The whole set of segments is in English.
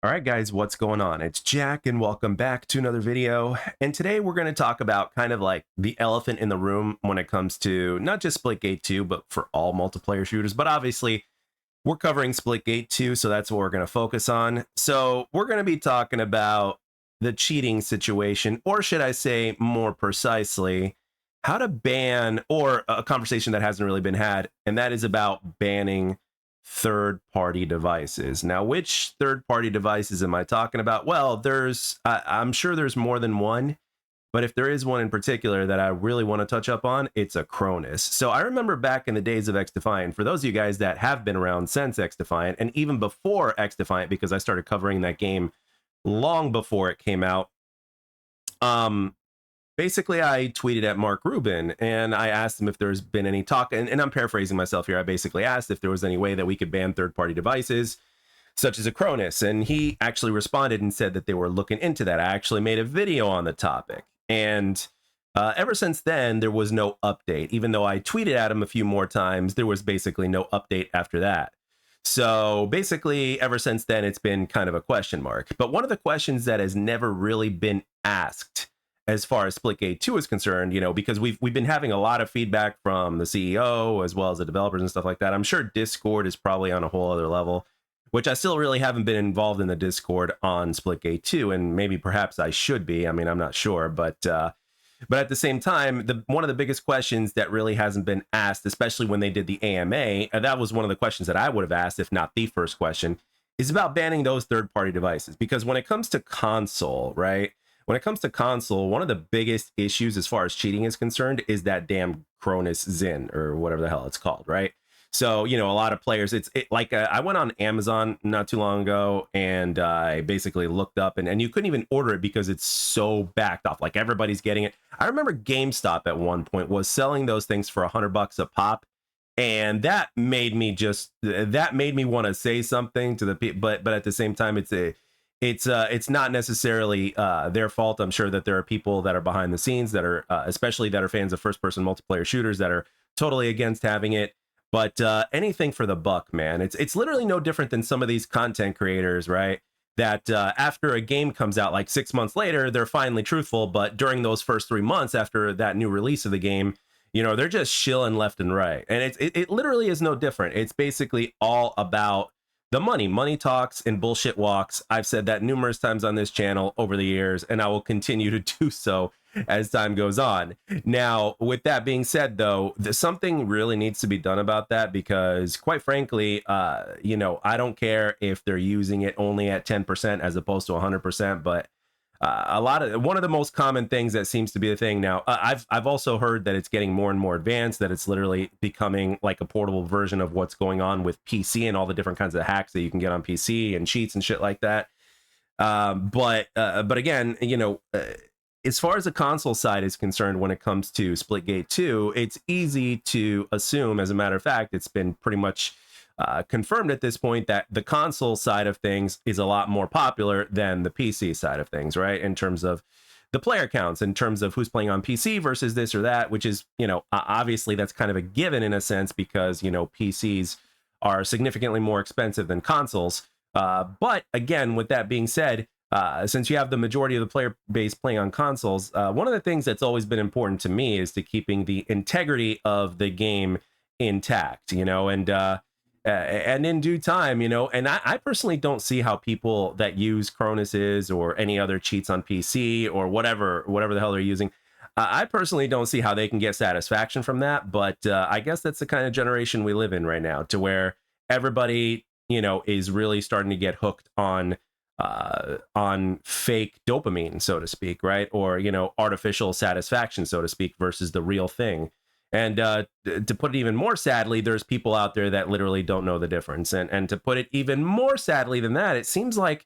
All right, guys, what's going on? It's Jack, and welcome back to another video. And today we're going to talk about kind of like the elephant in the room when it comes to not just Splitgate 2, but for all multiplayer shooters. But obviously, we're covering Splitgate 2, so that's what we're going to focus on. So we're going to be talking about the cheating situation, or should I say more precisely, how to ban, or a conversation that hasn't really been had, and that is about banning third-party devices. Now, which third-party devices am I talking about? Well, I'm sure there's more than one, but if there is one in particular that I really want to touch up on, it's a Cronus. So I remember back in the days of X Defiant, for those of you guys that have been around since X Defiant, and even before X Defiant, because I started covering that game long before it came out, um, basically I tweeted at Mark Rubin and I asked him if there's been any talk, and I'm paraphrasing myself here. I basically asked if there was any way that we could ban third-party devices such as a Cronus, and he actually responded and said that they were looking into that. I actually made a video on the topic, and ever since then there was no update. Even though I tweeted at him a few more times, there was basically no update after that. So basically ever since then it's been kind of a question mark. But one of the questions that has never really been asked as far as Splitgate 2 is concerned, because we've been having a lot of feedback from the CEO as well as the developers and stuff like that. I'm sure Discord is probably on a whole other level, which I still really haven't been involved in the Discord on Splitgate 2, and maybe perhaps I should be. I mean, I'm not sure, but at the same time, one of the biggest questions that really hasn't been asked, especially when they did the AMA, and that was one of the questions that I would have asked, if not the first question, is about banning those third-party devices. Because when it comes to console, right? When it comes to console, one of the biggest issues as far as cheating is concerned is that damn Cronus Zin, or whatever the hell it's called, right? So, a lot of players, I went on Amazon not too long ago and I basically looked up and you couldn't even order it because it's so backed off. Like everybody's getting it. I remember GameStop at one point was selling those things for $100 a pop. And that made me want to say something to the people, but at the same time, it's not necessarily their fault. I'm sure that there are people that are behind the scenes that are, especially that are fans of first-person multiplayer shooters, that are totally against having it. But anything for the buck, man. It's literally no different than some of these content creators, right? That after a game comes out, like 6 months later, they're finally truthful. But during those first 3 months after that new release of the game, they're just shilling left and right. And it literally is no different. It's basically all about the money. Money talks and bullshit walks. I've said that numerous times on this channel over the years, and I will continue to do so as time goes on. Now, with that being said, though, something really needs to be done about that, because quite frankly, I don't care if they're using it only at 10% as opposed to 100%, but one of the most common things that seems to be the thing now, I've also heard that it's getting more and more advanced, that it's literally becoming like a portable version of what's going on with PC and all the different kinds of hacks that you can get on PC and cheats and shit like that. But again, as far as the console side is concerned, when it comes to Splitgate 2, it's easy to assume, as a matter of fact, it's been pretty much confirmed at this point, that the console side of things is a lot more popular than the PC side of things, right? In terms of the player counts, in terms of who's playing on PC versus this or that, which is, obviously that's kind of a given in a sense, because, PCs are significantly more expensive than consoles. But again, with that being said, since you have the majority of the player base playing on consoles, one of the things that's always been important to me is to keeping the integrity of the game intact, and in due time, and I personally don't see how people that use Cronuses or any other cheats on PC or whatever the hell they're using, I personally don't see how they can get satisfaction from that. But I guess that's the kind of generation we live in right now, to where everybody, is really starting to get hooked on fake dopamine, so to speak, right? Or, artificial satisfaction, so to speak, versus the real thing. And to put it even more sadly, there's people out there that literally don't know the difference. And to put it even more sadly than that, it seems like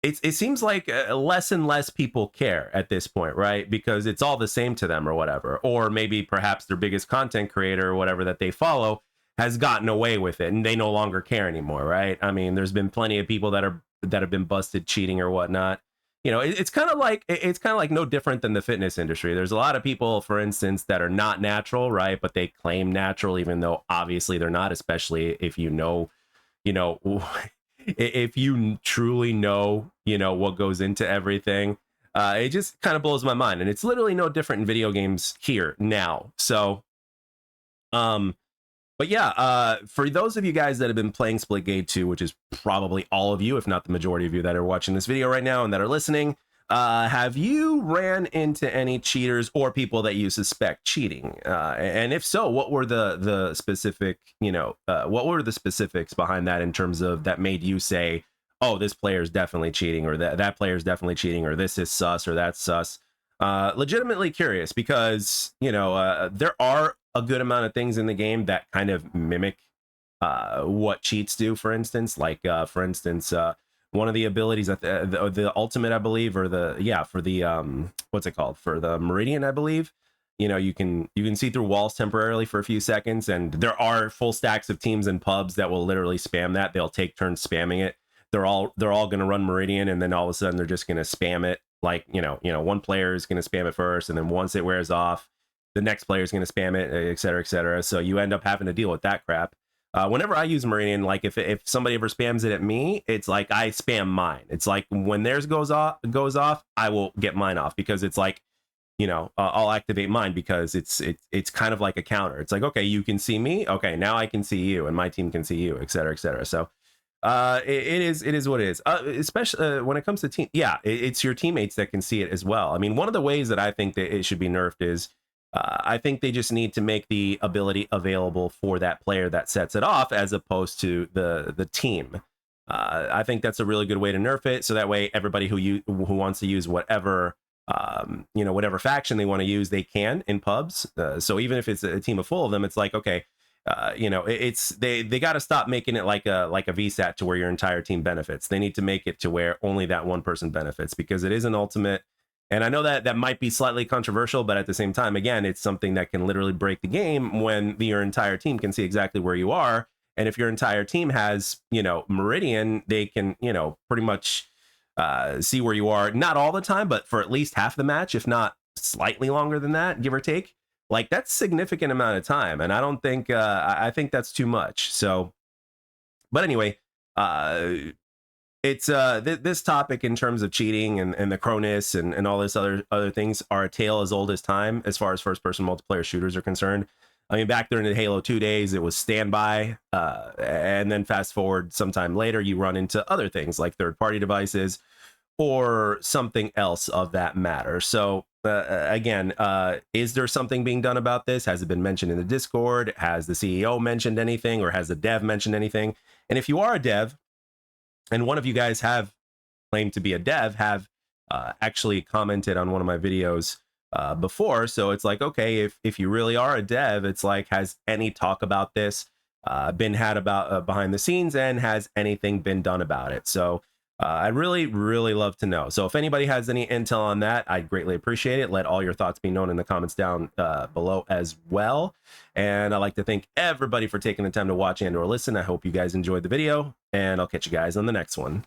less and less people care at this point, right? Because it's all the same to them or whatever. Or maybe perhaps their biggest content creator or whatever that they follow has gotten away with it and they no longer care anymore, right? I mean, there's been plenty of people that have been busted cheating or whatnot. It's kind of like no different than the fitness industry. There's a lot of people, for instance, that are not natural, right? But they claim natural, even though obviously they're not, especially if you know if you truly know, you know, what goes into everything, it just kind of blows my mind. And it's literally no different in video games here now. So, but yeah, for those of you guys that have been playing Splitgate 2, which is probably all of you, if not the majority of you that are watching this video right now and that are listening, have you ran into any cheaters or people that you suspect cheating? And if so, what were the specific, you know, what were the specifics behind that in terms of that made you say, oh, this player is definitely cheating, or that player is definitely cheating, or this is sus, or that's sus? Legitimately curious, because, you know, there are a good amount of things in the game that kind of mimic what cheats do. For instance, like one of the abilities that the ultimate, I believe, or for the what's it called, for the Meridian, I believe, you know, you can see through walls temporarily for a few seconds, and there are full stacks of teams and pubs that will literally spam that. They'll take turns spamming it. They're all going to run Meridian, and then all of a sudden they're just going to spam it. Like, you know, one player is going to spam it first, and then once it wears off, the next player is going to spam it, et cetera, et cetera. So you end up having to deal with that crap. Whenever I use Meridian, like if somebody ever spams it at me, it's like I spam mine. It's like when theirs goes off, I will get mine off, because it's like, you know, I'll activate mine, because it's kind of like a counter. It's like, okay, you can see me, okay, now I can see you, and my team can see you, et cetera, et cetera. So it is what it is. Especially when it comes to team, yeah, it's your teammates that can see it as well. I mean, one of the ways that I think that it should be nerfed is, I think they just need to make the ability available for that player that sets it off, as opposed to the team. I think that's a really good way to nerf it, so that way everybody who wants to use whatever, you know, whatever faction they want to use, they can in pubs. So even if it's a team of full of them, it's like, okay, you know, it's they got to stop making it like a VSAT to where your entire team benefits. They need to make it to where only that one person benefits, because it is an ultimate. And I know that that might be slightly controversial, but at the same time, again, it's something that can literally break the game when your entire team can see exactly where you are. And if your entire team has, you know, Meridian, they can, you know, pretty much see where you are, not all the time, but for at least half the match, if not slightly longer than that, give or take. Like, that's a significant amount of time. And I don't think, I think that's too much. So, but anyway, it's this topic in terms of cheating and the Cronus and all this other things are a tale as old as time as far as first person multiplayer shooters are concerned. I mean, back during the Halo 2 days, it was standby, and then fast forward sometime later, you run into other things like third-party devices or something else of that matter. So again, is there something being done about this? Has it been mentioned in the Discord? Has the CEO mentioned anything, or has the dev mentioned anything? And if you are a dev, and one of you guys have claimed to be a dev, have actually commented on one of my videos before. So it's like, okay, if you really are a dev, it's like, has any talk about this been had about behind the scenes, and has anything been done about it? So I'd really love to know. So if anybody has any intel on that, I'd greatly appreciate it. Let all your thoughts be known in the comments down below as well. And I'd like to thank everybody for taking the time to watch and or listen. I hope you guys enjoyed the video, and I'll catch you guys on the next one.